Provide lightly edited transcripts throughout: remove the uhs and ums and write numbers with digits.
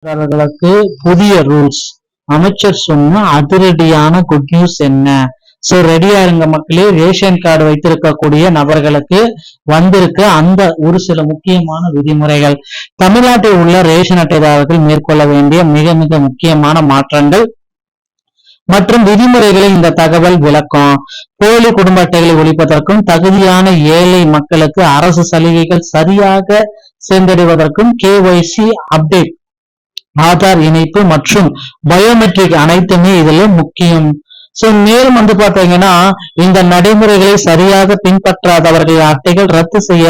அவர்களுக்கு புதிய ரூல்ஸ். அமைச்சர் சொன்ன அதிரடியான குட் நியூஸ் என்ன? சோ ரெடியா இருங்க மக்களே. ரேஷன் கார்டு வைத்திருக்கக்கூடிய நபர்களுக்கு வந்திருக்க அந்த ஒரு சில முக்கியமான விதிமுறைகள். தமிழ்நாட்டில் உள்ள ரேஷன் அட்டைதாரர்கள் மேற்கொள்ள வேண்டிய மிக மிக முக்கியமான மாற்றங்கள் மற்றும் விதிமுறைகளை இந்த தகவல் விளக்கம். போலி குடும்ப அட்டைகளை ஒழிப்பதற்கும் தகுதியான ஏழை மக்களுக்கு அரசு சலுகைகள் சரியாக சேர்ந்தடைவதற்கும் KYC அப்டேட், ஆதார் இணைப்பு மற்றும் பயோமெட்ரிக் அனைத்துமே இதுல முக்கியம். சோ மேலும் பாத்தீங்கன்னா இந்த நடைமுறைகளை சரியாக பின்பற்றாதவர்கள் அட்டைகள் ரத்து செய்ய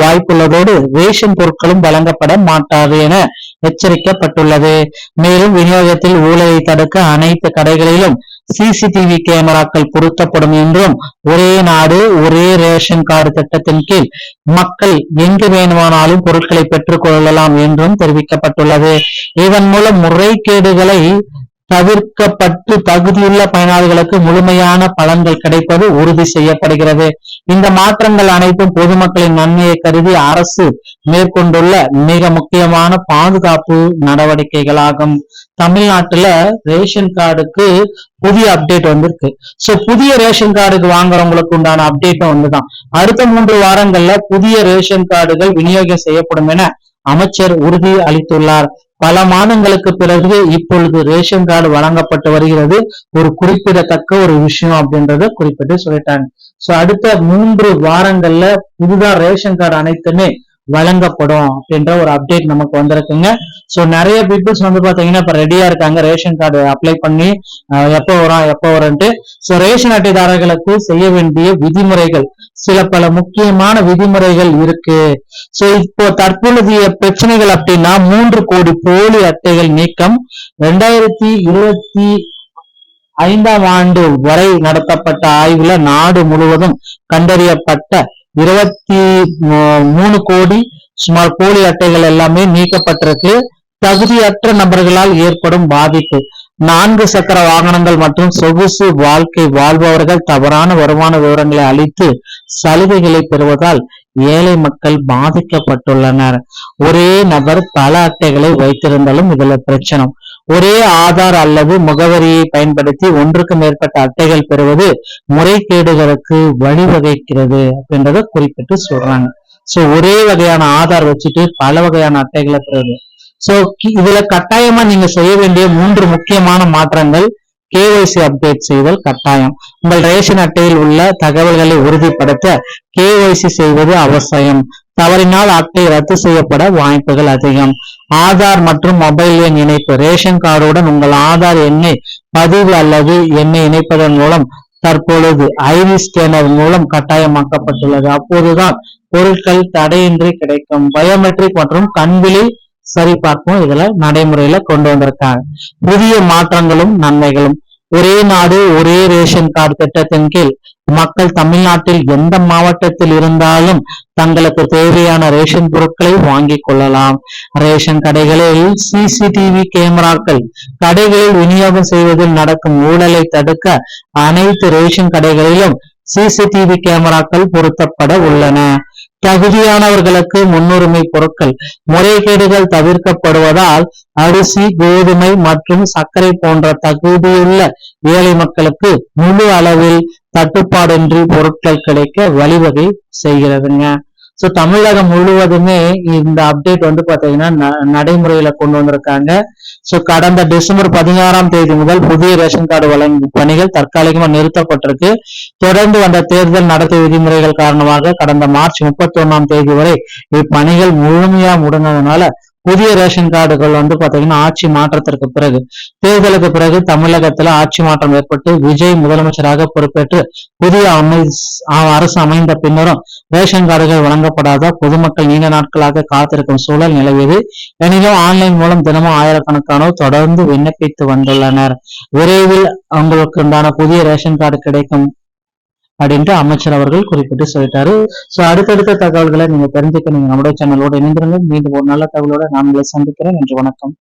வாய்ப்புள்ளதோடு ரேஷன் பொருட்களும் வழங்கப்பட மாட்டாது என எச்சரிக்கப்பட்டுள்ளது. மேலும் விநியோகத்தில் ஊழலை தடுக்க அனைத்து கடைகளிலும் CCTV கேமராக்கள் பொருத்தப்படும் என்றும், ஒரே நாடு ஒரே ரேஷன் கார்டு திட்டத்தின் கீழ் மக்கள் எங்கு வேணுமானாலும் பொருட்களை பெற்றுக் கொள்ளலாம் என்றும் தெரிவிக்கப்பட்டுள்ளது. இதன் மூலம் முறைகேடுகளை தவிர்க்கப்பட்டு தகுதியுள்ள பயனாளிகளுக்கு முழுமையான பலன்கள் கிடைப்பது உறுதி செய்யப்படுகிறது. இந்த மாற்றங்கள் அனைத்தும் பொதுமக்களின் நன்மையை கருதி அரசு மேற்கொண்டுள்ள மிக முக்கியமான பாதுகாப்பு நடவடிக்கைகளாகும். தமிழ்நாட்டுல ரேஷன் கார்டுக்கு புதிய அப்டேட் வந்திருக்கு. சோ புதிய ரேஷன் கார்டுக்கு வாங்குறவங்களுக்கு உண்டான அப்டேட்டும் வந்துதான். அடுத்த 3 வாரங்கள்ல புதிய ரேஷன் கார்டுகள் விநியோகம் செய்யப்படும் என அமைச்சர் உறுதி அளித்துள்ளார். பல மாதங்களுக்கு பிறகு இப்பொழுது ரேஷன் கார்டு வழங்கப்பட்டு வருகிறது. ஒரு குறிப்பிடத்தக்க ஒரு விஷயம் அப்படின்றத குறிப்பிட்டு சொல்லிட்டாங்க. சோ அடுத்த 3 வாரங்கள்ல புதுதா ரேஷன் கார்டு அனைத்துமே வழங்கப்படும் அப்படின்ற ஒரு அப்டேட் நமக்கு வந்திருக்குங்க. சோ நிறைய பீப்புள்ஸ் பாத்தீங்கன்னா இப்ப ரெடியா இருக்காங்க ரேஷன் கார்டு அப்ளை பண்ணி எப்போ வரும்ட்டு. சோ ரேஷன் அட்டைதாரர்களுக்கு செய்ய வேண்டிய விதிமுறைகள், சில பல முக்கியமான விதிமுறைகள் இருக்கு. சோ இப்போ தற்பொழுதைய பிரச்சனைகள் அப்படின்னா 3 கோடி போலி அட்டைகள் நீக்கம். 2025ஆம் ஆண்டு வரை நடத்தப்பட்ட ஆய்வுல நாடு முழுவதும் கண்டறியப்பட்ட 23 கோடி சுமார் போலி அட்டைகள் எல்லாமே நீக்கப்பட்டிருக்கு. தகுதியற்ற நபர்களால் ஏற்படும் பாதிப்பு. 4 சக்கர வாகனங்கள் மற்றும் சொகுசு வாழ்க்கை வாழ்பவர்கள் தவறான வருமான விவரங்களை அளித்து சலுகைகளை பெறுவதால் ஏழை மக்கள் பாதிக்கப்பட்டுள்ளனர். ஒரே நபர் பல அட்டைகளை வைத்திருந்தாலும் இதுல பிரச்சனை. ஒரே ஆதார் அல்லது முகவரியை பயன்படுத்தி ஒன்றுக்கு மேற்பட்ட அட்டைகள் பெறுவது முறைகேடுகளுக்கு வழிவகுக்கிறது அப்படின்றத குறிப்பிட்டு சொல்றாங்க. சோ ஒரே வகையான ஆதார் வச்சுட்டு பல வகையான அட்டைகளை பெறுவது. சோ இதுல கட்டாயமா நீங்க செய்ய வேண்டிய 3 முக்கியமான மாற்றங்கள். KYC அப்டேட் செய்தல் கட்டாயம். உங்கள் ரேஷன் அட்டையில் உள்ள தகவல்களை உறுதிப்படுத்த KYC செய்வது அவசியம். தவறினால் அட்டை ரத்து செய்யப்பட வாய்ப்புகள் அதிகம். ஆதார் மற்றும் மொபைல் எண் இணைப்பு. ரேஷன் கார்டுடன் உங்கள் ஆதார் எண்ணை பதிவு அல்லது எண்ணை இணைப்பதன் மூலம் தற்பொழுது ID ஸ்கேனர் மூலம் கட்டாயமாக்கப்பட்டுள்ளது. அப்போதுதான் பொருட்கள் தடையின்றி கிடைக்கும். பயோமெட்ரிக் மற்றும் கண்விழி சரிபார்ப்பும் இதுல நடைமுறையில கொண்டு வந்திருக்காங்க. புதிய மாற்றங்களும் நன்மைகளும். ஒரே நாடு ஒரே ரேஷன் கார்டு திட்டத்தின் கீழ் மக்கள் தமிழ்நாட்டில் எந்த மாவட்டத்தில் இருந்தாலும் தங்களுக்கு தேவையான ரேஷன் பொருட்களை வாங்கிக் கொள்ளலாம். ரேஷன் கடைகளில் CCTV கேமராக்கள். கடைகளில் விநியோகம் செய்வதில் நடக்கும் ஊழலை தடுக்க அனைத்து ரேஷன் கடைகளிலும் CCTV கேமராக்கள் பொருத்தப்பட உள்ளன. தகுதியானவர்களுக்கு முன்னுரிமை பொருட்கள். முறைகேடுகள் தவிர்க்கப்படுவதால் அரிசி, கோதுமை மற்றும் சர்க்கரை போன்ற தகுதியுள்ள ஏழை மக்களுக்கு முழு அளவில் தட்டுப்பாடின்றி பொருட்கள் கிடைக்க வழிவகை செய்கிறதுங்க. சோ தமிழகம் முழுவதுமே இந்த அப்டேட் பாத்தீங்கன்னா நடைமுறையில கொண்டு வந்திருக்காங்க. சோ கடந்த டிசம்பர் 16ஆம் தேதி முதல் புதிய ரேஷன் கார்டு வழங்கும் பணிகள் தற்காலிகமா நிறுத்தப்பட்டிருக்கு. தொடர்ந்து வந்த தேர்தல் நடத்தை விதிமுறைகள் காரணமாக கடந்த மார்ச் 31ஆம் தேதி வரை இப்பணிகள் முழுமையா முடங்கினதுனால புதிய ரேஷன் கார்டுகள் பாத்தீங்கன்னா ஆட்சி மாற்றத்திற்கு பிறகு, தேர்தலுக்கு பிறகு தமிழகத்துல ஆட்சி மாற்றம் ஏற்பட்டு விஜய் முதலமைச்சராக பொறுப்பேற்று புதிய அரசு அமைந்த பின்னரும் ரேஷன் கார்டுகள் வழங்கப்படாத பொதுமக்கள் நீண்ட நாட்களாக காத்திருக்கும் சூழல் நிலவியது. எனினும் ஆன்லைன் மூலம் தினமும் ஆயிரக்கணக்கானோர் தொடர்ந்து விண்ணப்பித்து வந்துள்ளனர். விரைவில் அவங்களுக்கு உண்டான புதிய ரேஷன் கார்டு கிடைக்கும் அப்படின்ட்டு அமைச்சர் அவர்கள் குறிப்பிட்டு சொல்லிட்டாரு. சோ அடுத்தடுத்த தகவல்களை நீங்க தெரிஞ்சுக்க நீங்க நம்முடைய சேனலோட இணைந்திருங்க. மீண்டும் ஒரு நல்ல தகவலோட நான் உங்களை சந்திக்கிறேன். நன்றி, வணக்கம்.